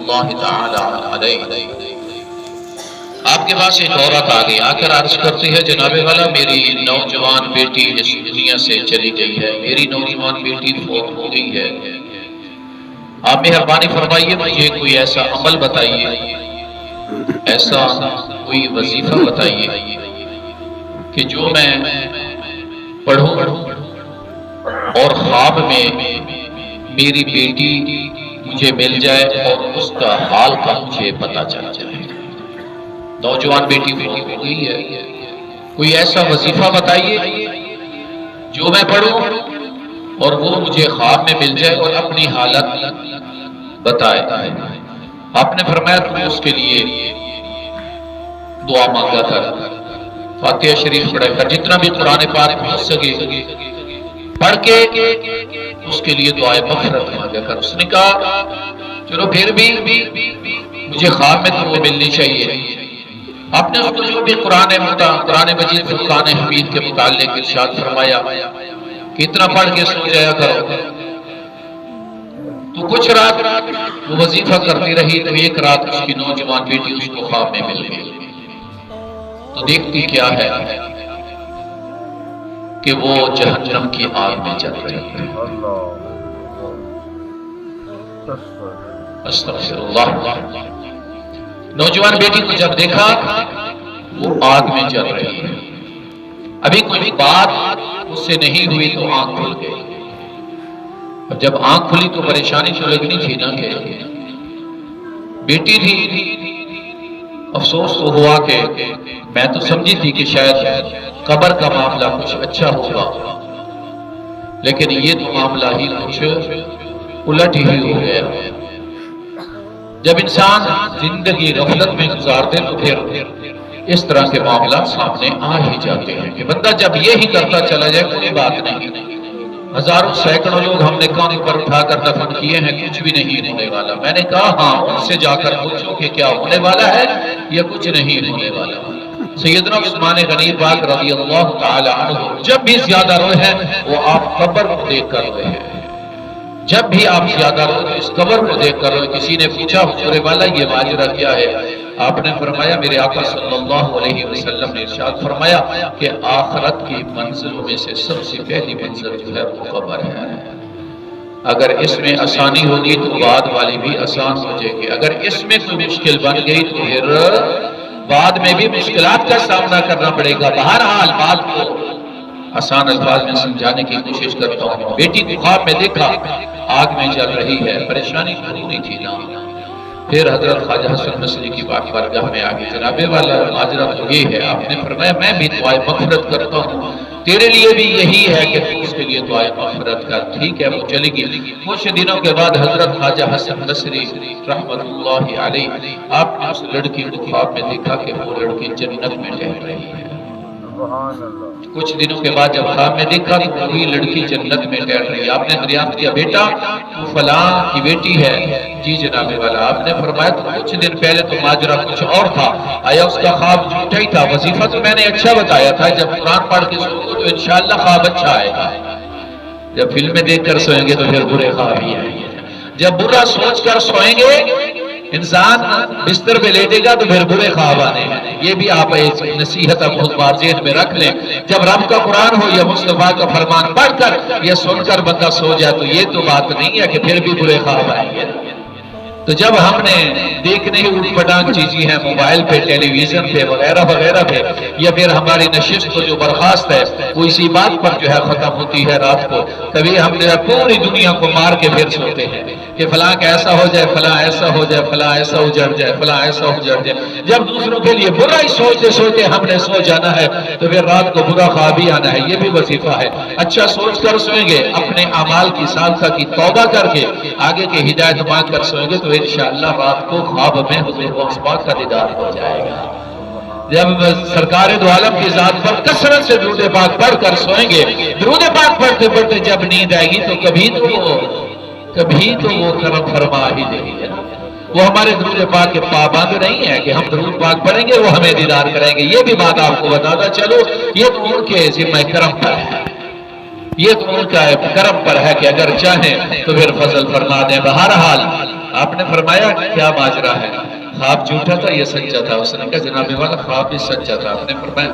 اللہ تعالی علیہ۔ آپ کے پاس ایک عورت آ گئی، آ کر عرض کرتی ہے جناب والا میری نوجوان بیٹی اس دنیا سے چلی گئی ہے، میری نوجوان بیٹی فوت ہو گئی ہے، آپ مہربانی فرمائیے مجھے کوئی ایسا عمل بتائیے، ایسا کوئی وظیفہ بتائیے کہ جو میں پڑھوں اور خواب میں میری بیٹی مجھے مل جائے اور اس کا حال کا مجھے پتہ چل جائے۔ نوجوان بیٹی فوت ہو گئی ہے، کوئی ایسا وظیفہ بتائیے جو میں پڑھوں اور وہ مجھے خواب میں مل جائے اور اپنی حالت بتائے۔ آپ نے فرمایا تم اس کے لیے دعا مانگا کر، فاتحہ شریف پڑھا کر، جتنا بھی قرآن پاک پڑھ سکے پڑھ کے اس کے لیے دعائے مغفرت مانگا کر۔ اس نے کہا چلو پھر بھی مجھے خواب میں تو وہ ملنی چاہیے۔ آپ نے اس کو جو بھی قرآن مجید فرقان حمید کے متعلق ارشاد فرمایا کہ اتنا پڑھ کے سو جایا کرو، تو کچھ رات وہ وظیفہ کرتی رہی، تو ایک رات اس کی نوجوان بیٹی اس کو خواب میں مل گئی، تو دیکھتی کیا ہے کہ وہ جہنم کی آگ میں جل رہی ہے۔ استغفر اللہ۔ نوجوان بیٹی کو جب دیکھا وہ آگ میں جل رہی ہے، ابھی کوئی بات اس سے نہیں ہوئی تو آنکھ کھل گئی، اور جب آنکھ کھلی تو پریشانی تو لگنی تھی نا کہ بیٹی تھی۔ افسوس تو ہوا کہ میں تو سمجھی تھی کہ شاید قبر کا معاملہ کچھ اچھا ہوگا، لیکن یہ تو معاملہ ہی کچھ الٹ ہی ہو گیا۔ جب انسان زندگی غفلت میں گزارتے تو پھر اس طرح کے معاملات سامنے آ ہی جاتے ہیں کہ بندہ جب یہی کرتا چلا جائے کوئی بات نہیں۔ ہزاروں سینکڑوں لوگ ہم نے کان پر اٹھا کر دفن کیے ہیں، کچھ بھی نہیں ہونے والا۔ میں نے کہا ہاں ان سے جا کر پوچھو کہ کیا ہونے والا ہے یا کچھ نہیں ہونے والا۔ سیدنا عثمان غنی پاک رضی اللہ تعالی عنہ جب بھی زیادہ روئے ہیں وہ آپ قبر کو دیکھ کر روئے ہیں، جب بھی آپ زیادہ روئے اس قبر کو دیکھ کر روئے۔ کسی نے پوچھا حضور والا یہ ماجرا کیا ہے؟ آپ نے فرمایا میرے آقا صلی اللہ علیہ وسلم نے ارشاد فرمایا کہ آخرت کی منزلوں میں سے سب سے پہلی منزل جو ہے وہ قبر ہے۔ اگر اس میں آسانی ہوگی تو بعد والی بھی آسان ہو جائے گی، اگر اس میں کوئی مشکل بن گئی تو پھر بعد میں بھی مشکلات کا سامنا کرنا پڑے گا۔ بہرحال بات کو آسان الفاظ میں سمجھانے کی کوشش کرتا ہوں۔ بیٹی کو خواب میں دیکھا آگ میں جل رہی ہے، پریشانی تو نہیں تھی نا۔ پھر حضرت خواجہ حسن بصری کی بارگاہ میں آگے جناب والا ماجرا تو یہ ہے، آپ نے فرمایا میں بھی دعائے مغفرت کرتا ہوں، تیرے لیے بھی یہی ہے کہ تو اس کے لیے دعائے مغفرت کر۔ ٹھیک ہے وہ چلی گئی۔ کچھ دنوں کے بعد حضرت خواجہ حسن بصری رحمت اللہ علیہ آپ نے اس لڑکی کو خواب میں دیکھا کہ وہ لڑکی جنت میں ٹہل رہی ہے۔ کچھ دنوں کے بعد جب خواب میں دیکھا تو وہی لڑکی جنت میں ٹہل رہی ہے۔ آپ نے دریافت کیا بیٹا تو فلاں کی بیٹی ہے؟ جی جناب والا۔ آپ نے فرمایا تو کچھ دن پہلے تو ماجرا کچھ اور تھا، آیا اس کا خواب جھوٹا ہی تھا؟ وظیفہ تو میں نے اچھا بتایا تھا، جب قرآن پڑھ کے سو تو انشاءاللہ خواب اچھا آئے گا۔ جب فلمیں دیکھ کر سوئیں گے تو پھر برے خواب ہی آئیں گے۔ جب برا سوچ کر سوئیں گے انسان بستر پہ لیٹے گا تو پھر برے خواب آنے ہیں۔ یہ بھی آپ نصیحت بہت بار ذہن میں رکھ لیں، جب رب کا قرآن ہو یا مصطفیٰ کا فرمان پڑھ کر یا سن کر بندہ سو جائے تو یہ تو بات نہیں ہے کہ پھر بھی برے خواب آئیں گے۔ تو جب ہم نے دیکھنے ہی اوٹ پٹانگ چیزیں ہیں موبائل پہ، ٹیلی ویژن پہ وغیرہ وغیرہ پہ، یا پھر ہماری نشست کو جو برخاست ہے وہ اسی بات پر جو ہے ختم ہوتی ہے رات کو، کبھی ہم جو ہے پوری دنیا کو مار کے پھر سوتے ہیں کہ فلاں کا ایسا ہو جائے، فلاں ایسا ہو جائے، فلاں ایسا اجڑ جائے، فلاں ایسا اجڑ جائے۔ جب دوسروں کے لیے برا ہی سوچتے سوچتے ہم نے سو جانا ہے تو پھر رات کو برا خواب ہی آنا ہے۔ یہ بھی وظیفہ ہے، اچھا سوچ کر سوئیں گے، اپنے اعمال کی سالسہ کی توبہ کر کے آگے کے ہدایت مانگ کر سوئیں گے تو انشاءاللہ رات کو خواب میں حضور غوث پاک کا دیدار ہو جائے گا۔ جب سرکار دو عالم کی ذات پر کثرت سے درود پاک پڑھ کر سوئیں گے، درود پاک پڑھتے پڑھتے جب نیند آئے گی تو کبھی تو وہ کرم فرما ہی دے گی۔ وہ ہمارے درود پاک کے پابند نہیں ہے کہ ہم درود پاک پڑھیں گے وہ ہمیں دیدار کریں گے۔ یہ بھی بات آپ کو بتاتا چلو، یہ تو ان کے ذمہ کرم پر ہے، یہ تو ان کا کرم پر ہے کہ اگر چاہیں تو پھر فضل فرما دیں۔ بہرحال آپ نے فرمایا کیا ماجرا ہے؟ خواب جھوٹا تھا یہ سچا تھا؟ اس نے کہا جناب والا خواب بھی سچا تھا۔ آپ نے فرمایا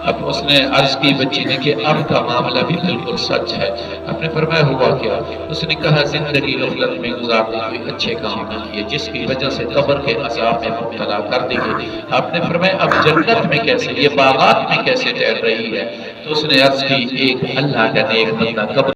اب اس نے عرض کی بچی نے کہ اب کا معاملہ بھی بالکل سچ ہے۔ آپ نے فرمایا ہوا کیا؟ اس نے کہا زندگی غفلت میں گزارنے کوئی اچھے کام نہ کیے جس کی وجہ سے قبر کے عذاب میں مبتلا کر دی گئی۔ آپ نے فرمایا اب جنت میں کیسے، یہ باغات میں کیسے ٹہل رہی ہے؟ تو اس نے عرض کی ایک اللہ کا نیک بندہ قبر